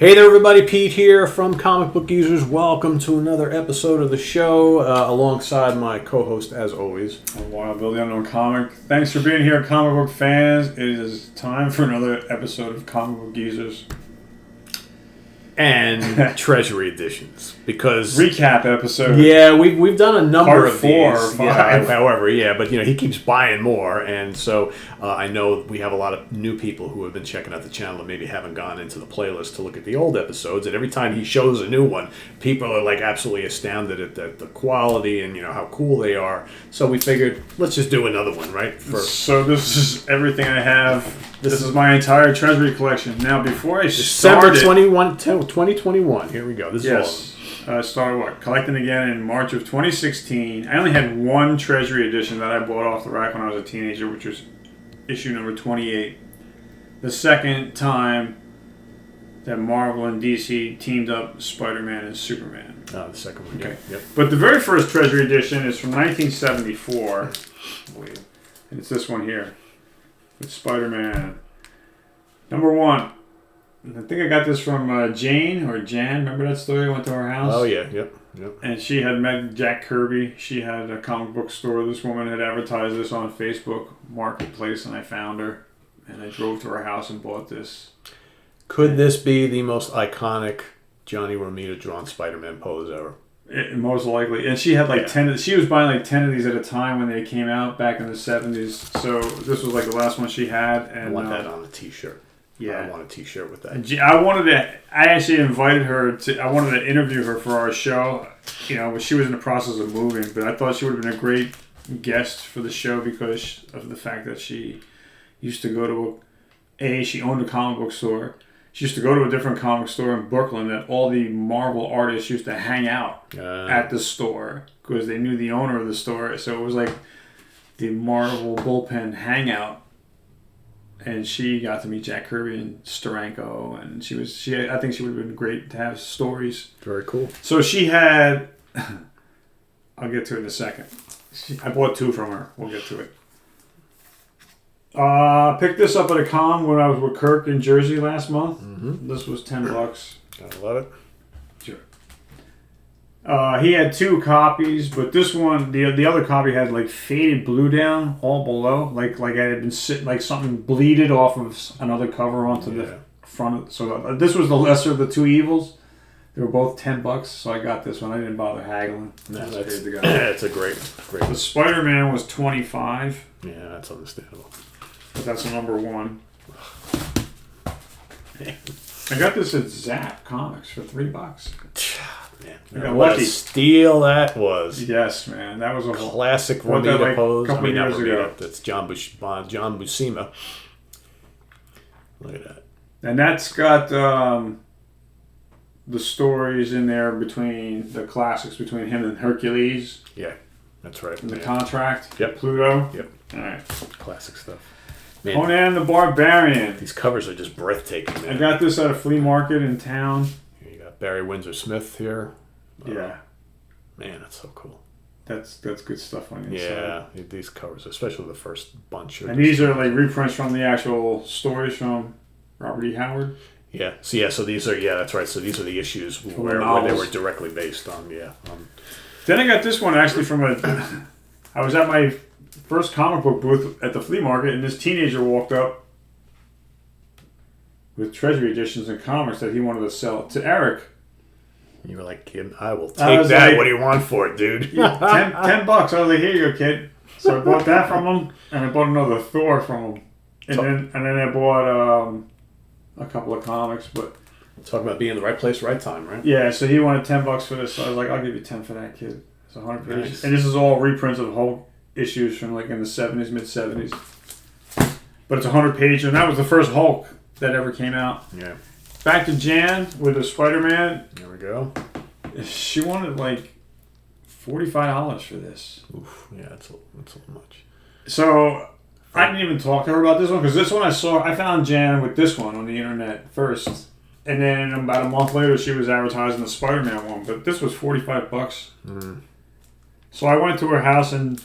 Hey there, everybody. Pete here from Comic Book Users. Welcome to another episode of the show, alongside my co-host, as always. I'm Wild Bill, the Unknown Comic. Thanks for being here, comic book fans. It is time for another episode of Comic Book Users. And Treasury editions, because recap episode. Yeah, we've done a number Part of 4 these. or 5. Yeah, however, but he keeps buying more, and so I know we have a lot of new people who have been checking out the channel and maybe haven't gone into the playlist to look at the old episodes. And every time he shows a new one, people are like absolutely astounded at the quality and how cool they are. So we figured let's just do another one, right? So this is everything I have. This is my entire Treasury collection. Now, before I December 2021. Here we go. This is I started collecting again in March of 2016. I only had one Treasury edition that I bought off the rack when I was a teenager, which was issue number 28. The second time that Marvel and DC teamed up Spider-Man and Superman. Oh, the second one. Okay. Yep. But the very first Treasury edition is from 1974. And it's this one here. With Spider-Man. Number 1. I think I got this from Jane or Jan. Remember that story? I went to her house. Oh, yeah. Yep. And she had met Jack Kirby. She had a comic book store. This woman had advertised this on Facebook Marketplace, and I found her. And I drove to her house and bought this. Could this be the most iconic Johnny Romita drawn Spider-Man pose ever? Most likely. And she had 10. She was buying 10 of these at a time when they came out back in the 70s. So this was the last one she had. And I want that on a t-shirt. Yeah. I want a t-shirt with that. I actually invited her I wanted to interview her for our show. She was in the process of moving, but I thought she would have been a great guest for the show because of the fact that she used to go to she owned a comic book store. She used to go to a different comic store in Brooklyn that all the Marvel artists used to hang out at the store because they knew the owner of the store. So it was like the Marvel bullpen hangout. And she got to meet Jack Kirby and Steranko, and I think she would have been great to have stories. Very cool. So she had, I'll get to it in a second. I bought 2 from her. We'll get to it. Picked this up at a con when I was with Kirk in Jersey last month. Mm-hmm. This was $10. I love it. Sure. He had 2 copies, but this one, the other copy had faded blue down all below, like it had been something bleeded off of another cover onto the front. So this was the lesser of the 2 evils. They were both $10, so I got this one. I didn't bother haggling. It's a great. The Spider-Man was $25. Yeah, that's understandable. But that's number 1. I got this at Zap Comics for $3. Man, what a steal that was! Yes, man, that was a classic Romita pose. Couple years ago. That's John Buscema. Look at that. And that's got the stories in there between the classics between him and Hercules. Yeah, that's right. And the Contract. Yep. Pluto. Yep. All right. Classic stuff. Man, Conan the Barbarian. These covers are just breathtaking, man. I got this at a flea market in town. You got Barry Windsor Smith here. Yeah. Man, that's so cool. That's good stuff on the inside. Yeah, these covers, especially the first bunch. And these are reprints from the actual stories from Robert E. Howard. Yeah. So these are that's right. So these are the issues where they were directly based on. Yeah. Then I got this one actually from I was at my first comic book booth at the flea market, and this teenager walked up with Treasury editions and comics that he wanted to sell to Eric. You were like, kid, I will take that. What do you want for it, dude? $10. I was like, here you go, kid. So I bought that from him, and I bought another Thor from him, and then I bought a couple of comics. But talking about being in the right place, right time, right? Yeah. So he wanted $10 for this. So I was like, I'll give you 10 for that, kid. It's 100 pages, nice. and this is all reprints of whole issues from in the 70s, mid 70s. But it's 100 pages, and that was the first Hulk that ever came out. Yeah. Back to Jan with the Spider-Man. There we go. She wanted $45 for this. Oof, yeah, that's a little much. So I didn't even talk to her about this one because this one I found Jan with this one on the internet first, and then about a month later she was advertising the Spider-Man one. But this was $45. Mm. So I went to her house and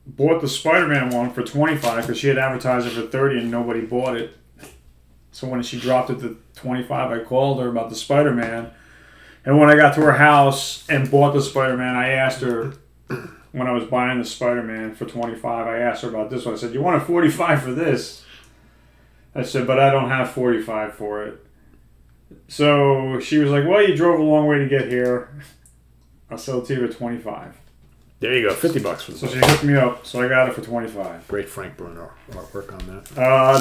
bought the Spider-Man one for $25 because she had advertised it for $30 and nobody bought it. So when she dropped it to 25, I called her about the Spider-Man. And when I got to her house and bought the Spider-Man, I asked her, when I was buying the Spider-Man for 25, I asked her about this one. I said, you want a 45 for this? I said, but I don't have 45 for it. So she was like, well, you drove a long way to get here. I'll sell it to you at 25. There you go, $50 for this. So she hooked me up, so I got it for 25. Great Frank Bruno artwork on that.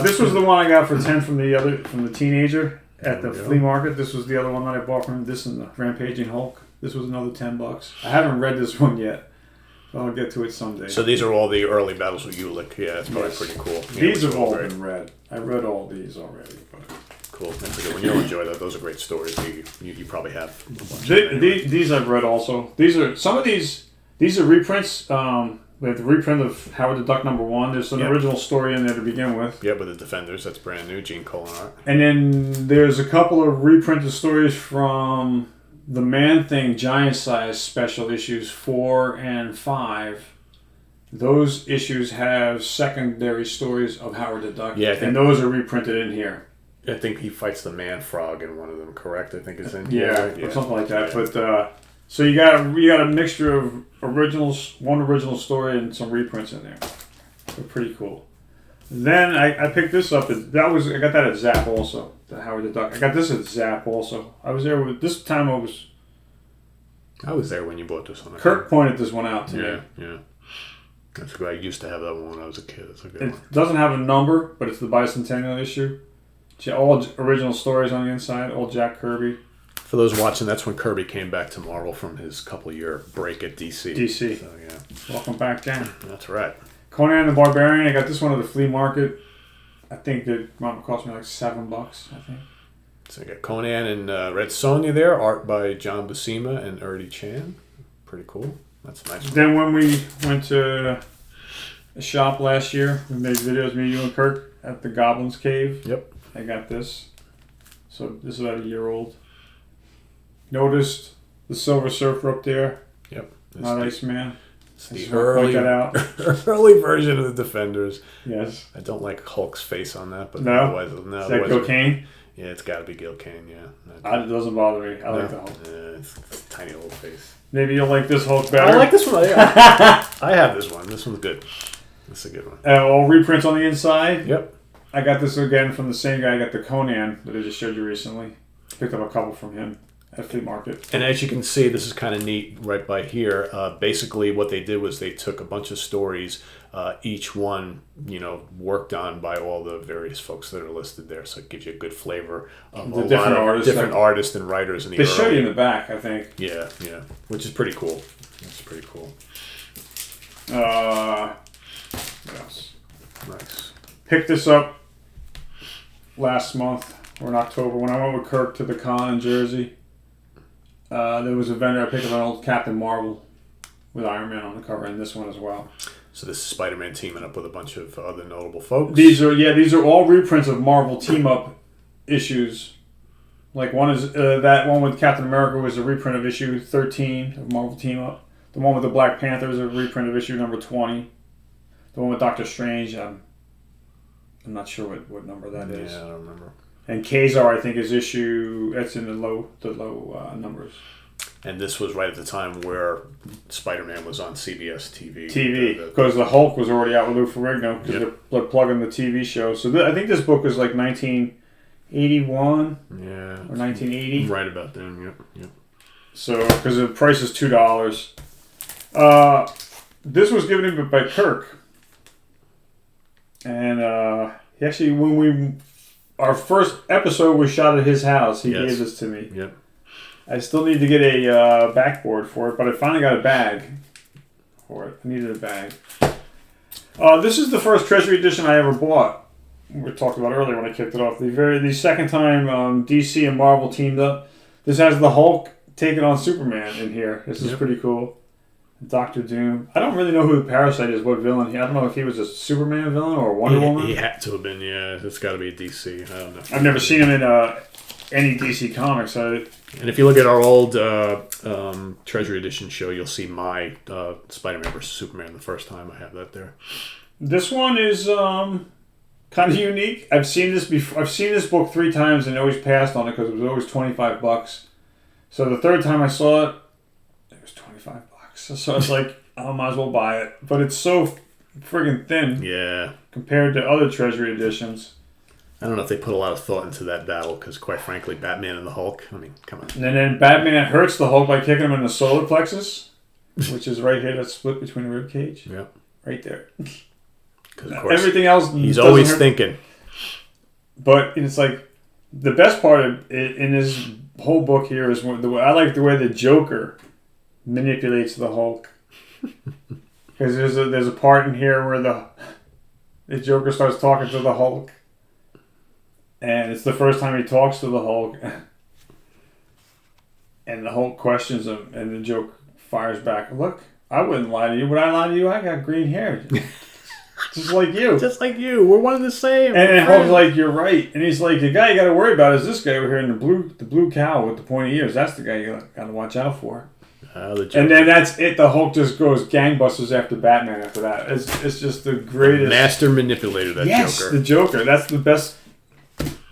This was the one I got for 10 from the teenager at the flea market. This was the other one that I bought from him. This and the Rampaging Hulk. This was another $10. I haven't read this one yet, but I'll get to it someday. So these are all the early battles with Ulick. Yeah, it's probably pretty cool. These have all been read. I read all these already. But cool. That's a good one. You'll enjoy that. Those are great stories. You probably have a bunch these I've read also. These are some of these. These are reprints. We have the reprint of Howard the Duck #1. There's an original story in there to begin with. Yeah, with the Defenders. That's brand new. Gene Colan art. And then there's a couple of reprinted stories from the Man-Thing Giant Size special issues 4 and 5. Those issues have secondary stories of Howard the Duck. Yeah, and those are reprinted in here. I think he fights the Man Frog in one of them. Correct? I think it's in here. Yeah, or something like that. Yeah. But so you got a mixture of originals, one original story, and some reprints in there. They're pretty cool. Then I picked this up. I got that at Zap also. The Howard the Duck. I got this at Zap also. I was there with this time. I was there when you bought this one. Kirk pointed this one out to me. Yeah. That's good. I used to have that one when I was a kid. It's a good one. It doesn't have a number, but it's the bicentennial issue. All original stories on the inside. All Jack Kirby. For those watching, that's when Kirby came back to Marvel from his couple-year break at DC. So, yeah. Welcome back, Dan. That's right. Conan the Barbarian. I got this one at the flea market. I think it cost me like $7, I think. So you got Conan and Red Sonja there. Art by John Buscema and Ernie Chan. Pretty cool. That's a nice one. Then when we went to a shop last year, we made videos, me, you, and Kirk, at the Goblin's Cave. Yep. I got this. So this is about a year old. Noticed the Silver Surfer up there. Yep. Not Iceman. It's the early version of the Defenders. Yes. I don't like Hulk's face on that, but no. Otherwise, is that Gil Kane? Yeah, it's got to be Gil Kane. Yeah. It doesn't bother me. I like the Hulk. Yeah, it's a tiny little face. Maybe you'll like this Hulk better. I like this one. I have this one. This one's good. That's a good one. All reprints on the inside. Yep. I got this again from the same guy. I got the Conan that I just showed you recently. Picked up a couple from him at flea market. And as you can see, this is kind of neat right by here. Basically, what they did was they took a bunch of stories, each one, worked on by all the various folks that are listed there. So it gives you a good flavor of the different artists and writers in the They show you in the back, I think. Yeah, which is pretty cool. That's pretty cool. What else? Nice. Picked this up last month or in October when I went with Kirk to the con in Jersey. There was a vendor. I picked up an old Captain Marvel with Iron Man on the cover, and this one as well. So this is Spider-Man teaming up with a bunch of other notable folks. These are all reprints of Marvel team-up issues. Like one is that one with Captain America was a reprint of issue 13 of Marvel Team-Up. The one with the Black Panther is a reprint of issue number 20. The one with Doctor Strange, I'm not sure what number that is. Yeah, I don't remember. And Kazar, I think, is that's in the low numbers. And this was right at the time where Spider-Man was on CBS TV. Because the Hulk was already out with Lou Ferrigno, because they're plugging the TV show. So I think this book was like 1981 or 1980. Right about then, yep. So, because the price is $2. This was given to me by Kirk. And he actually, our first episode was shot at his house. He gave this to me. Yep. I still need to get a backboard for it, but I finally got a bag for it. I needed a bag. This is the first Treasury edition I ever bought. We talked about earlier when I kicked it off. The second time DC and Marvel teamed up. This has the Hulk taking on Superman in here. This is pretty cool. Dr. Doom. I don't really know who the Parasite is, what villain. I don't know if he was a Superman villain or a Wonder Woman. He had to have been, yeah. It's got to be a DC. I don't know. I've never seen him in any DC comics. And if you look at our old Treasury Edition show, you'll see my Spider-Man vs. Superman the first time. I have that there. This one is kind kind of unique. I've seen this before. I've seen this book 3 times and always passed on it because it was always $25. So the third time I saw it, it was $25. So it's like, I might as well buy it. But it's so friggin' thin. Yeah. Compared to other Treasury editions. I don't know if they put a lot of thought into that battle because, quite frankly, Batman and the Hulk. I mean, come on. And then Batman hurts the Hulk by kicking him in the solar plexus, which is right here, that split between the rib cage. Yep. Right there. Because of course, everything else, he's always thinking. But it's like the best part of it, in this whole book here is I like the way the Joker manipulates the Hulk. Because there's a part in here where the Joker starts talking to the Hulk. And it's the first time he talks to the Hulk. And the Hulk questions him. And the Joker fires back. Look, I wouldn't lie to you. Would I lie to you? I got green hair. Just like you. Just like you. We're one of the same. And Hulk's like, you're right. And he's like, the guy you got to worry about is this guy over here in the blue cow with the pointy ears. That's the guy you got to watch out for. And then that's it. The Hulk just goes gangbusters after Batman after that. It's just the greatest. Master manipulator, that Joker. The Joker. That's the best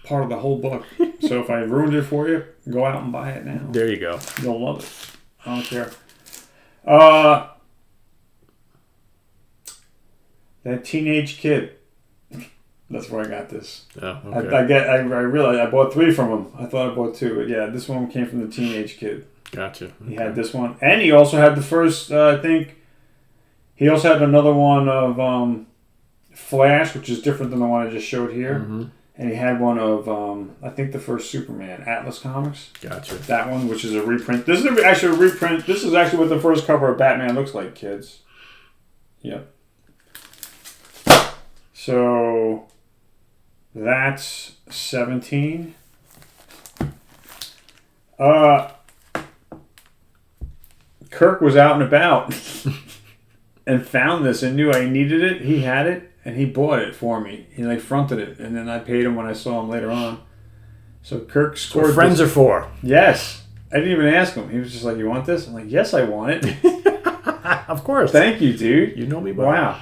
part of the whole book. So if I ruined it for you, go out and buy it now. There you go. You'll love it. I don't care. That teenage kid. That's where I got this. Oh, okay. I realized I bought 3 from him. I thought I bought 2, but yeah, this one came from the teenage kid. Gotcha. Okay. He had this one, and he also had the first. I think he also had another one of Flash, which is different than the one I just showed here. Mm-hmm. And he had one of I think the first Superman, Atlas Comics. Gotcha. That one, which is a reprint. This is actually a reprint. This is actually what the first cover of Batman looks like, kids. Yep. So that's 17. Kirk was out and about and found this and knew I needed it. He had it and he bought it for me. He fronted it, and then I paid him when I saw him later on. So Kirk scored. What friends are for. Yes. I didn't even ask him. He was just like, "You want this?" I'm like, "Yes, I want it." Of course. Thank you, dude. You know me well. Wow.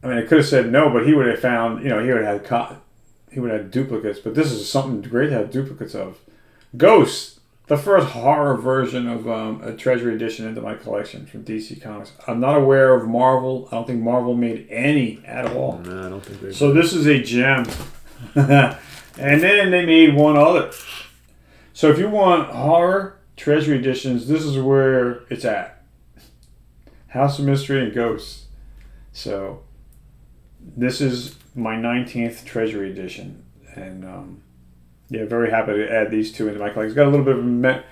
I mean, I could have said no, but he would have found, he would have had duplicates. But this is something great to have duplicates of. Ghost, the first horror version of a Treasury edition into my collection from DC Comics. I'm not aware of Marvel. I don't think Marvel made any at all. No, I don't think they did. So this is a gem. And then they made one other. So if you want horror Treasury editions, this is where it's at. House of Mystery and Ghosts. So this is my 19th Treasury edition. And very happy to add these 2 into my collection. It's got a little bit of a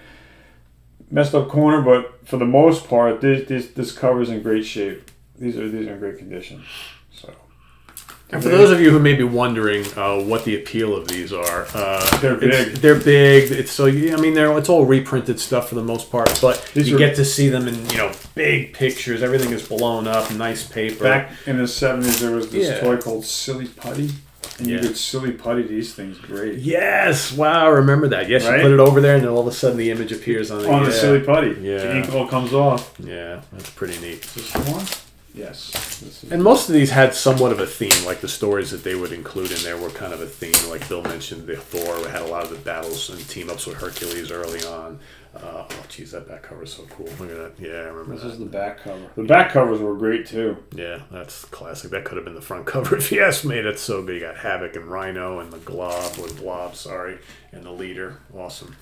messed up corner, but for the most part, this cover's in great shape. These are in great condition. So. And for those of you who may be wondering what the appeal of these are, they're big. They're big. It's all reprinted stuff for the most part, but you get to see them in big pictures. Everything is blown up, nice paper. Back in the 70s, there was this toy called Silly Putty, and you could Silly Putty these things great. Yes, wow, I remember that. Yes, right? You put it over there, and then all of a sudden the image appears on the Silly Putty. Yeah, the ink all comes off. Yeah, that's pretty neat. Is this the one? Yes. And most of these had somewhat of a theme, like the stories that they would include in there were kind of a theme. Like Bill mentioned, the Thor had a lot of the battles and team-ups with Hercules early on. Oh, geez, that back cover is so cool. Look at that. Yeah, I remember This is the back cover. The back covers were great, too. Yeah, that's classic. That could have been the front cover if you asked me. That's so good. You got Havoc and Rhino and the Blob, and the Leader. Awesome.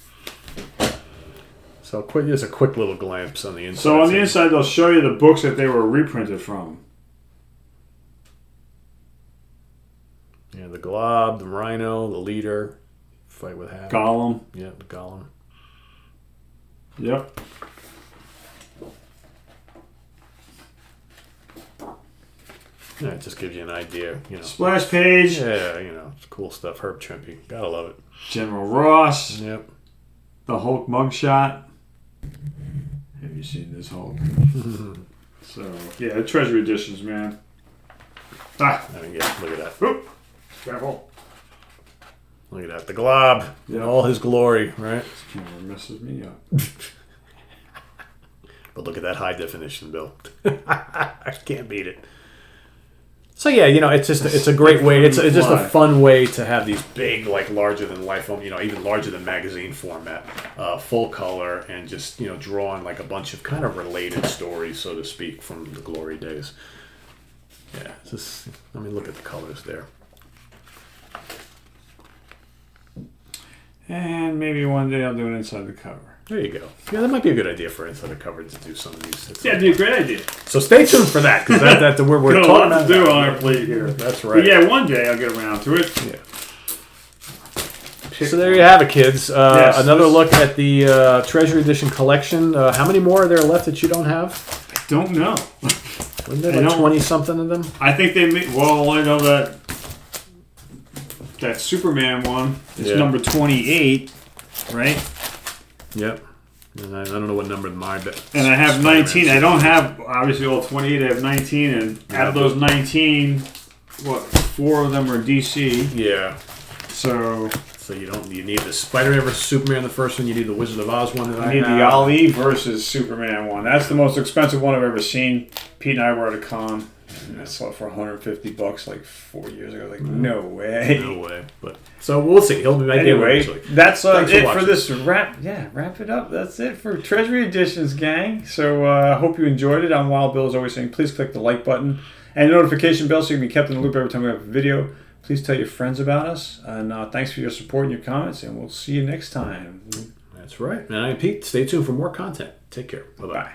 So there's a quick little glimpse on the inside. So on the inside, they'll show you the books that they were reprinted from. Yeah, the Glob, the Rhino, the Leader, fight with Havoc. Gollum. Yeah, the Gollum. Yep. Yeah, it just gives you an idea, Splash page. Yeah, it's cool stuff. Herb Trimpe. Gotta love it. General Ross. Yep. The Hulk mugshot. Have you seen this Hulk? So, yeah, Treasury editions, man. Look at that. Oop. Careful. Look at that. The Glob in all his glory, right? This camera messes me up. But look at that high definition, Bill. I can't beat it. So yeah, it's a great way. It's just a fun way to have these big, like larger than life, even larger than magazine format, full color, and just drawing like a bunch of kind of related stories, so to speak, from the glory days. Yeah, look at the colors there. And maybe one day I'll do it inside the cover. There you go. Yeah, that might be a good idea for inside the cover to do some of these. Yeah, it'd be a great idea. So stay tuned for that, because we're got talking a lot to do on our plate here. That's right. But yeah, one day I'll get around to it. Yeah. So there you have it, kids. Another look at the Treasury Edition collection. How many more are there left that you don't have? I don't know. Wasn't there like 20-something of them? I think they made... Well, I know that Superman one is number 28, right? Yep. And I don't know what number mine, but... And I have 19. I don't have, obviously, all 28. I have 19, and out of those 19, 4 of them are DC. Yeah. So you need the Spider-Man versus Superman, the first one. You need the Wizard of Oz one. I need the Ali versus Superman one. That's the most expensive one I've ever seen. Pete and I were at a con, and I saw it for $150 like 4 years ago. Like, no way. No way. But so we'll see. He'll be back anyway. That's it for this wrap. Yeah, wrap it up. That's it for Treasury Editions, gang. So I hope you enjoyed it. I'm Wild Bill, as always saying, please click the like button and notification bell so you can be kept in the loop every time we have a video. Please tell your friends about us. And thanks for your support and your comments. And we'll see you next time. That's right. And I'm Pete. Stay tuned for more content. Take care. Bye-bye. Bye.